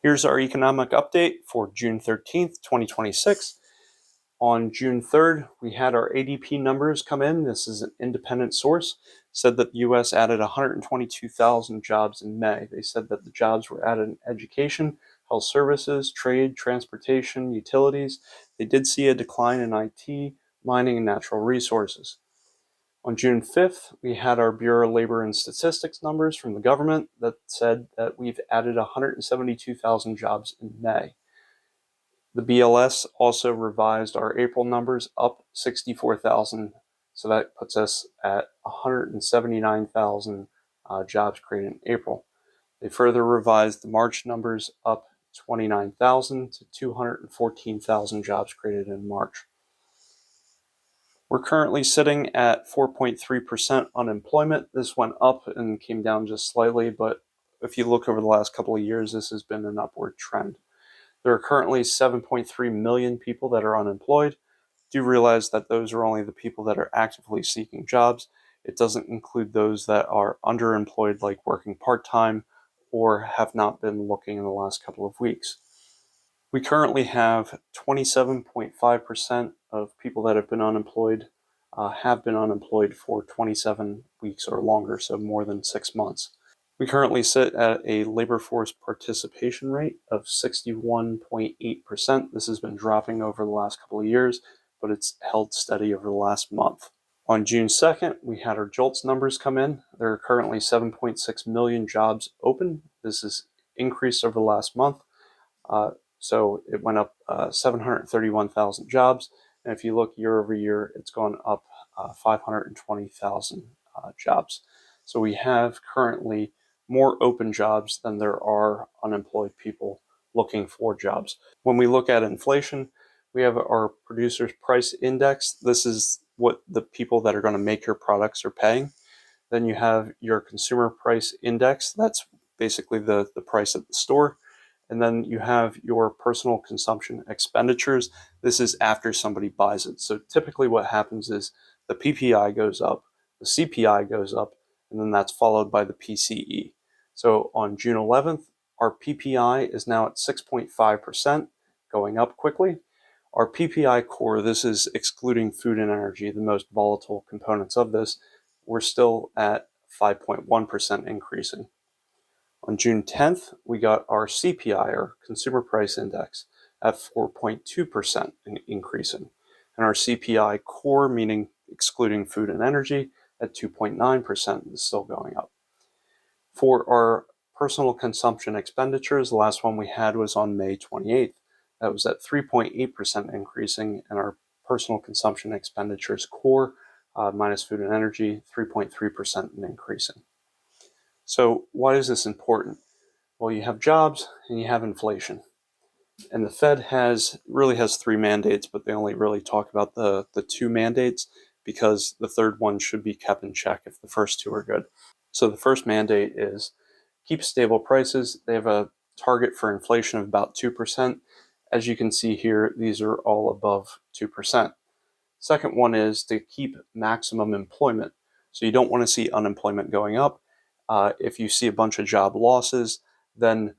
Here's our economic update for June 13th, 2026. On June 3rd, we had our ADP numbers come in. This is an independent source. Said that the U.S. added 122,000 jobs in May. They said that the jobs were added in education, health services, trade, transportation, utilities. They did see a decline in IT, mining, and natural resources. On June 5th, we had our Bureau of Labor and Statistics numbers from the government that said that we've added 172,000 jobs in May. The BLS also revised our April numbers up 64,000, so that puts us at 179,000 jobs created in April. They further revised the March numbers up 29,000 to 214,000 jobs created in March. We're currently sitting at 4.3% unemployment. This went up and came down just slightly, but if you look over the last couple of years, this has been an upward trend. There are currently 7.3 million people that are unemployed. Do realize that those are only the people that are actively seeking jobs. It doesn't include those that are underemployed, like working part-time or have not been looking in the last couple of weeks. We currently have 27.5% of people that have been unemployed for 27 weeks or longer, so more than 6 months. We currently sit at a labor force participation rate of 61.8%. This has been dropping over the last couple of years, but it's held steady over the last month. On June 2nd, we had our JOLTS numbers come in. There are currently 7.6 million jobs open. This has increased over the last month. So it went up 731,000 jobs. And if you look year over year, it's gone up 520,000 jobs. So we have currently more open jobs than there are unemployed people looking for jobs. When we look at inflation, we have our producer's price index. This is what the people that are going to make your products are paying. Then you have your consumer price index. That's basically the price at the store. And then you have your personal consumption expenditures. This is after somebody buys it. So typically what happens is the PPI goes up, the CPI goes up, and then that's followed by the PCE. So on June 11th, our PPI is now at 6.5%, going up quickly. Our PPI core, this is excluding food and energy, the most volatile components of this, we're still at 5.1% increasing. On June 10th, we got our CPI, our Consumer Price Index, at 4.2% increasing. And our CPI core, meaning excluding food and energy, at 2.9% is still going up. For our personal consumption expenditures, the last one we had was on May 28th. That was at 3.8% increasing, and our personal consumption expenditures core, minus food and energy, 3.3% increasing. So why is this important? Well, you have jobs and you have inflation. And the Fed really has 3 mandates, but they only really talk about the 2 mandates because the third one should be kept in check if the first 2 are good. So the first mandate is keep stable prices. They have a target for inflation of about 2%. As you can see here, these are all above 2%. Second one is to keep maximum employment. So you don't want to see unemployment going up. If you see a bunch of job losses, then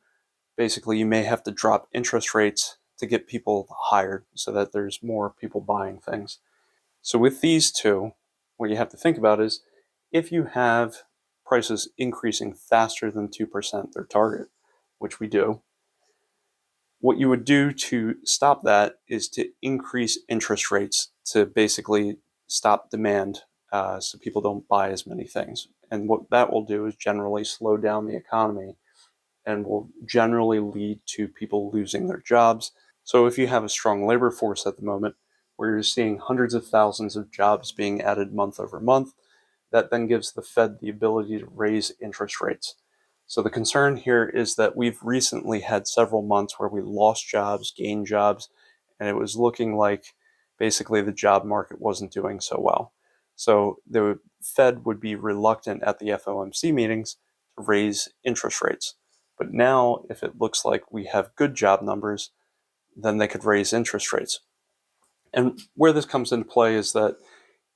basically you may have to drop interest rates to get people hired so that there's more people buying things. So with these 2, what you have to think about is if you have prices increasing faster than 2%, their target, which we do, what you would do to stop that is to increase interest rates to basically stop demand so people don't buy as many things. And what that will do is generally slow down the economy and will generally lead to people losing their jobs. So if you have a strong labor force at the moment where you're seeing hundreds of thousands of jobs being added month over month, that then gives the Fed the ability to raise interest rates. So the concern here is that we've recently had several months where we lost jobs, gained jobs, and it was looking like basically the job market wasn't doing so well. So the Fed would be reluctant at the FOMC meetings to raise interest rates. But now, if it looks like we have good job numbers, then they could raise interest rates. And where this comes into play is that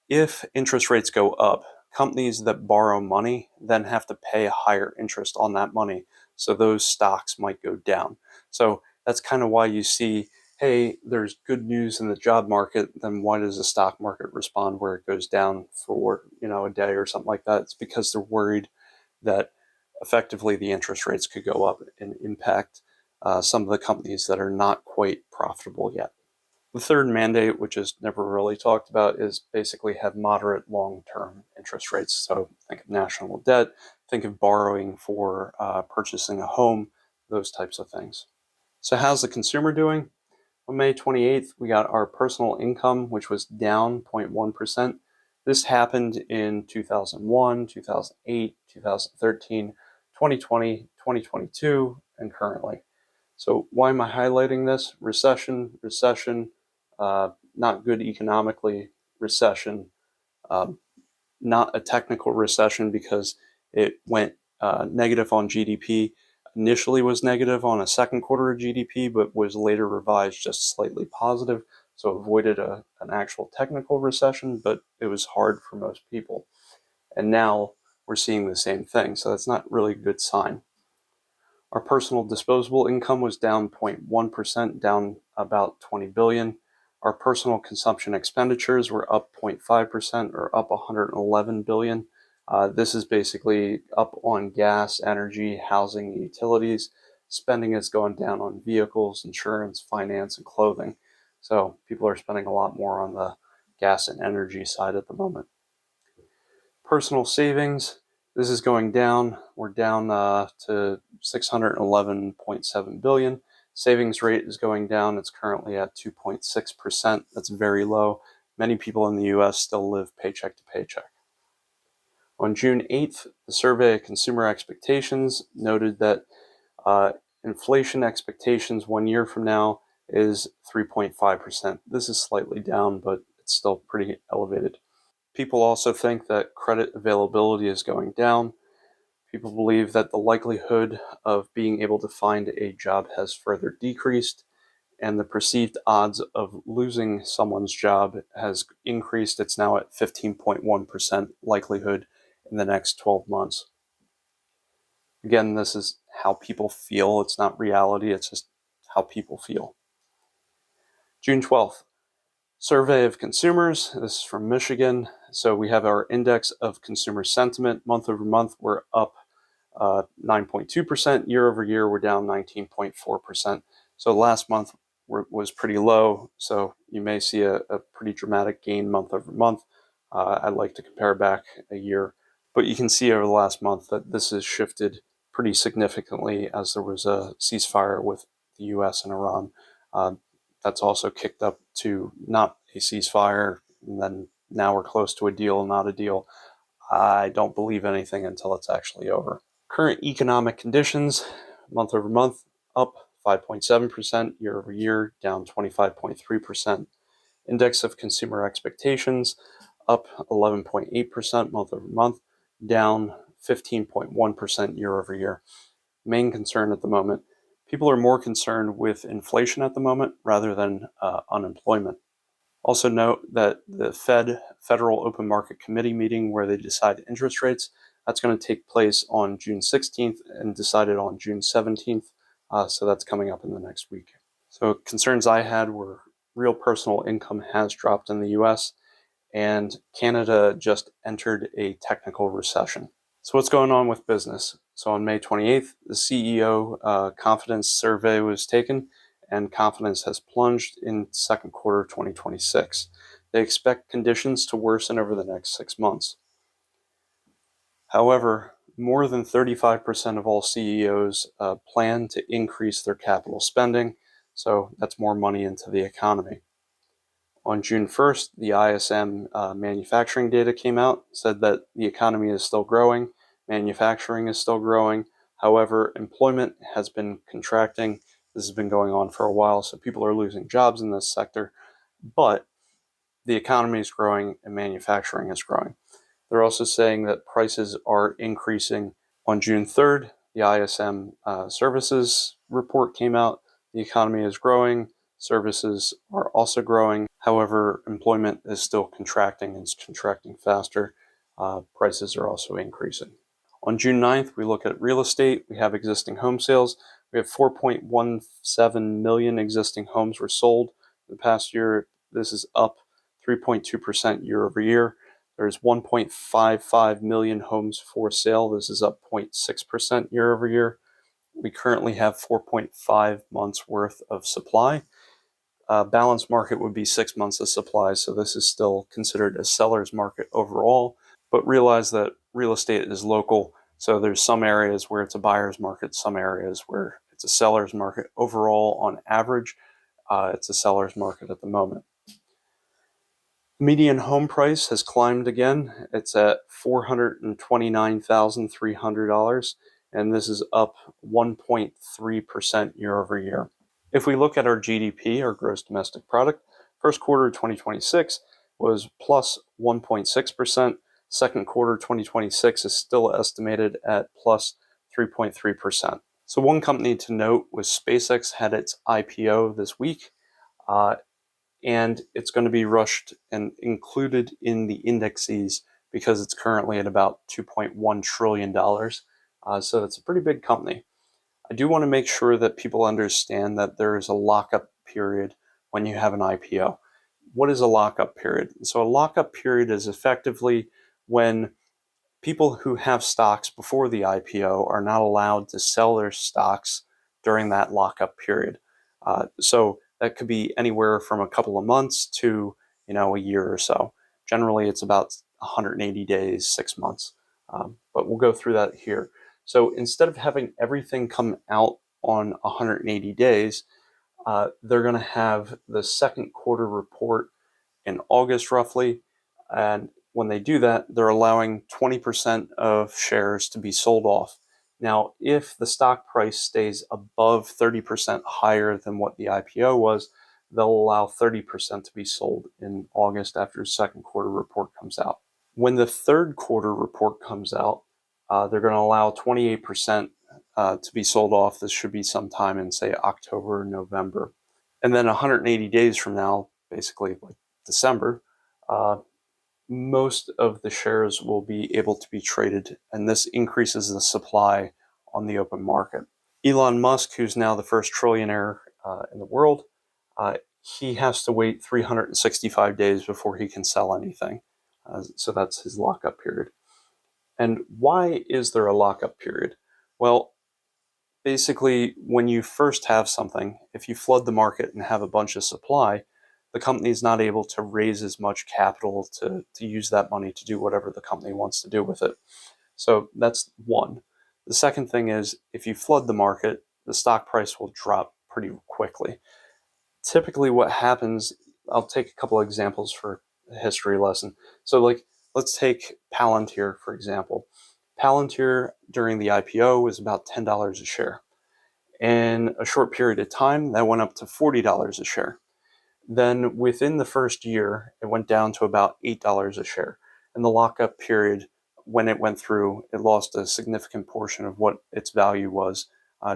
if interest rates go up, companies that borrow money then have to pay a higher interest on that money. So those stocks might go down. So that's kind of why you see, hey, there's good news in the job market, then why does the stock market respond where it goes down for, a day or something like that? It's because they're worried that effectively the interest rates could go up and impact some of the companies that are not quite profitable yet. The third mandate, which is never really talked about, is basically have moderate long-term interest rates. So think of national debt, think of borrowing for purchasing a home, those types of things. So how's the consumer doing? On May 28th, we got our personal income, which was down 0.1%. This happened in 2001, 2008, 2013, 2020, 2022, and currently. So why am I highlighting this? Recession, not good economically, recession, not a technical recession because it went negative on GDP. Initially was negative on a second quarter of GDP, but was later revised just slightly positive. So avoided an actual technical recession, but it was hard for most people. And now we're seeing the same thing. So that's not really a good sign. Our personal disposable income was down 0.1%, down about 20 billion. Our personal consumption expenditures were up 0.5% or up 111 billion. This is basically up on gas, energy, housing, utilities. Spending has gone down on vehicles, insurance, finance, and clothing. So people are spending a lot more on the gas and energy side at the moment. Personal savings, this is going down. We're down to 611.7 billion. Savings rate is going down. It's currently at 2.6%. That's very low. Many people in the US still live paycheck to paycheck. On June 8th, the survey of consumer expectations noted that inflation expectations 1 year from now is 3.5%. This is slightly down, but it's still pretty elevated. People also think that credit availability is going down. People believe that the likelihood of being able to find a job has further decreased, and the perceived odds of losing someone's job has increased. It's now at 15.1% likelihood in the next 12 months. Again, this is how people feel. It's not reality. It's just how people feel. June 12th. Survey of consumers. This is from Michigan. So we have our index of consumer sentiment. Month over month, we're up 9.2%. Year over year, we're down 19.4%. So last month was pretty low. So you may see a pretty dramatic gain month over month. I'd like to compare back a year. But you can see over the last month that this has shifted pretty significantly as there was a ceasefire with the US and Iran. That's also kicked up to not a ceasefire, and then now we're close to a deal, not a deal. I don't believe anything until it's actually over. Current economic conditions, month over month, up 5.7%, year over year, down 25.3%. Index of consumer expectations, up 11.8% month over month, down 15.1% year over year. Main concern at the moment, people are more concerned with inflation at the moment rather than unemployment. Also note that the Federal Open Market Committee meeting where they decide interest rates, that's going to take place on June 16th and decided on June 17th. So that's coming up in the next week. So concerns I had were real personal income has dropped in the US, and Canada just entered a technical recession. So what's going on with business? So on May 28th, the CEO confidence survey was taken, and confidence has plunged in second quarter 2026. They expect conditions to worsen over the next 6 months. However, more than 35% of all CEOs plan to increase their capital spending, so that's more money into the economy. On June 1st, the ISM manufacturing data came out, said that the economy is still growing, manufacturing is still growing. However, employment has been contracting. This has been going on for a while, so people are losing jobs in this sector, but the economy is growing and manufacturing is growing. They're also saying that prices are increasing. On June 3rd, the ISM services report came out. The economy is growing. Services are also growing. However, employment is still contracting and it's contracting faster. Prices are also increasing. On June 9th, we look at real estate. We have existing home sales. We have 4.17 million existing homes were sold in the past year. This is up 3.2% year over year. There's 1.55 million homes for sale. This is up 0.6% year over year. We currently have 4.5 months worth of supply. Balanced market would be 6 months of supply, so this is still considered a seller's market overall. But realize that real estate is local, so there's some areas where it's a buyer's market, some areas where it's a seller's market. Overall, on average, it's a seller's market at the moment. Median home price has climbed again. It's at $429,300, and this is up 1.3% year over year. If we look at our GDP, our gross domestic product, first quarter 2026 was plus 1.6%. Second quarter 2026 is still estimated at plus 3.3%. So one company to note was SpaceX had its IPO this week, and it's going to be rushed and included in the indexes because it's currently at about $2.1 trillion. So it's a pretty big company. I do want to make sure that people understand that there is a lockup period when you have an IPO. What is a lockup period? So a lockup period is effectively when people who have stocks before the IPO are not allowed to sell their stocks during that lockup period. So that could be anywhere from a couple of months to a year or so. Generally, it's about 180 days, 6 months. But we'll go through that here. So instead of having everything come out on 180 days, they're going to have the second quarter report in August roughly. And when they do that, they're allowing 20% of shares to be sold off. Now, if the stock price stays above 30% higher than what the IPO was, they'll allow 30% to be sold in August after the second quarter report comes out. When the third quarter report comes out, they're going to allow 28% to be sold off. This should be sometime in, say, October or November. And then 180 days from now, basically like December, most of the shares will be able to be traded, and this increases the supply on the open market. Elon Musk, who's now the first trillionaire in the world, he has to wait 365 days before he can sell anything. So that's his lockup period. And why is there a lockup period? Well, basically, when you first have something, if you flood the market and have a bunch of supply, the company is not able to raise as much capital to use that money to do whatever the company wants to do with it. So that's one. The second thing is, if you flood the market, the stock price will drop pretty quickly. Typically what happens, I'll take a couple of examples for a history lesson. So let's take Palantir, for example. Palantir during the IPO was about $10 a share. In a short period of time, that went up to $40 a share. Then within the first year, it went down to about $8 a share. And the lockup period, when it went through, it lost a significant portion of what its value was.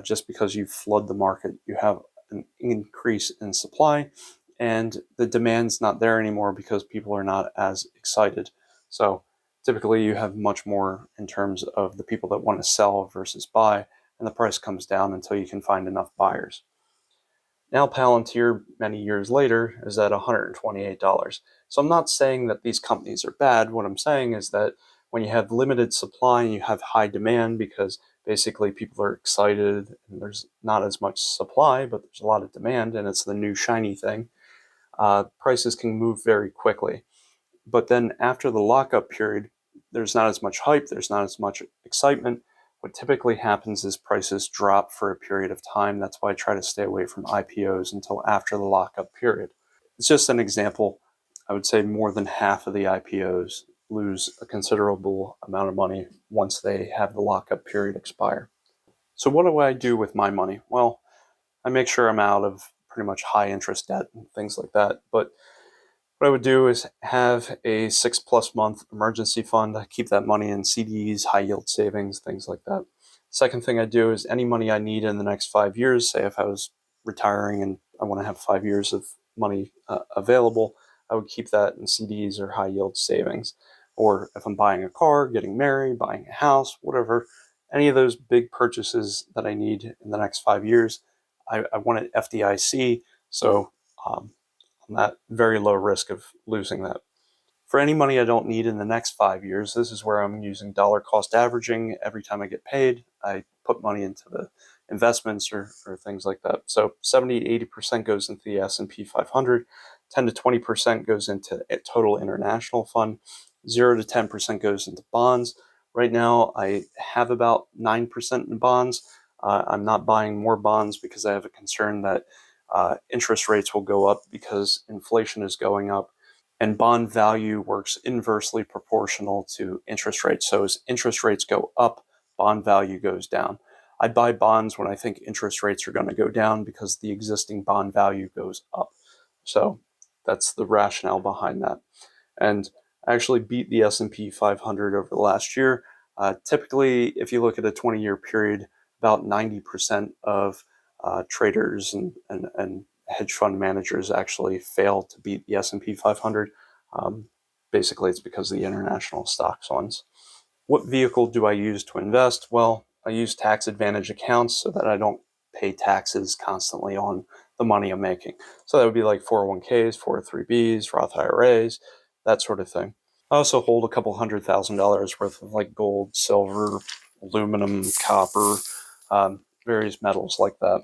Just because you flood the market, you have an increase in supply, and the demand's not there anymore because people are not as excited. So typically you have much more in terms of the people that want to sell versus buy, and the price comes down until you can find enough buyers. Now Palantir, many years later, is at $128. So I'm not saying that these companies are bad. What I'm saying is that when you have limited supply and you have high demand because basically people are excited and there's not as much supply, but there's a lot of demand and it's the new shiny thing, prices can move very quickly. But then after the lockup period, there's not as much hype, there's not as much excitement. What typically happens is prices drop for a period of time. That's why I try to stay away from IPOs until after the lockup period. It's just an example. I would say more than half of the IPOs lose a considerable amount of money once they have the lockup period expire. So what do I do with my money? Well, I make sure I'm out of pretty much high interest debt and things like that. But what I would do is have a 6+ month emergency fund. I keep that money in CDs, high yield savings, things like that. Second thing I do is any money I need in the next 5 years, say if I was retiring and I want to have 5 years of money available, I would keep that in CDs or high yield savings. or if I'm buying a car, getting married, buying a house, whatever, any of those big purchases that I need in the next 5 years, I want it FDIC. So I'm at very low risk of losing that. For any money I don't need in the next 5 years, this is where I'm using dollar cost averaging. Every time I get paid, I put money into the investments or things like that. So 70 to 80% goes into the S&P 500, 10 to 20% goes into a total international fund, 0 to 10% goes into bonds. Right now, I have about 9% in bonds. I'm not buying more bonds because I have a concern that interest rates will go up because inflation is going up, and bond value works inversely proportional to interest rates. So as interest rates go up, bond value goes down. I buy bonds when I think interest rates are going to go down because the existing bond value goes up. So that's the rationale behind that. And I actually beat the S&P 500 over the last year. Typically, if you look at a 20-year period, about 90% of traders and hedge fund managers actually fail to beat the S&P 500. Basically, it's because of the international stocks ones. What vehicle do I use to invest? Well, I use tax advantage accounts so that I don't pay taxes constantly on the money I'm making. So that would be like 401ks, 403bs, Roth IRAs, that sort of thing. I also hold a couple $100,000 worth of like gold, silver, aluminum, copper, various metals like that.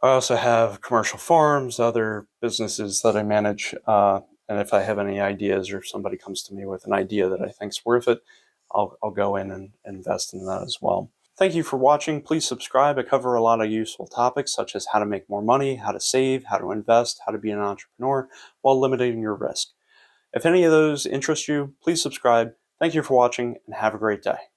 I also have commercial farms, other businesses that I manage. And if I have any ideas or if somebody comes to me with an idea that I think is worth it, I'll go in and invest in that as well. Thank you for watching. Please subscribe. I cover a lot of useful topics such as how to make more money, how to save, how to invest, how to be an entrepreneur while limiting your risk. If any of those interest you, please subscribe. Thank you for watching and have a great day.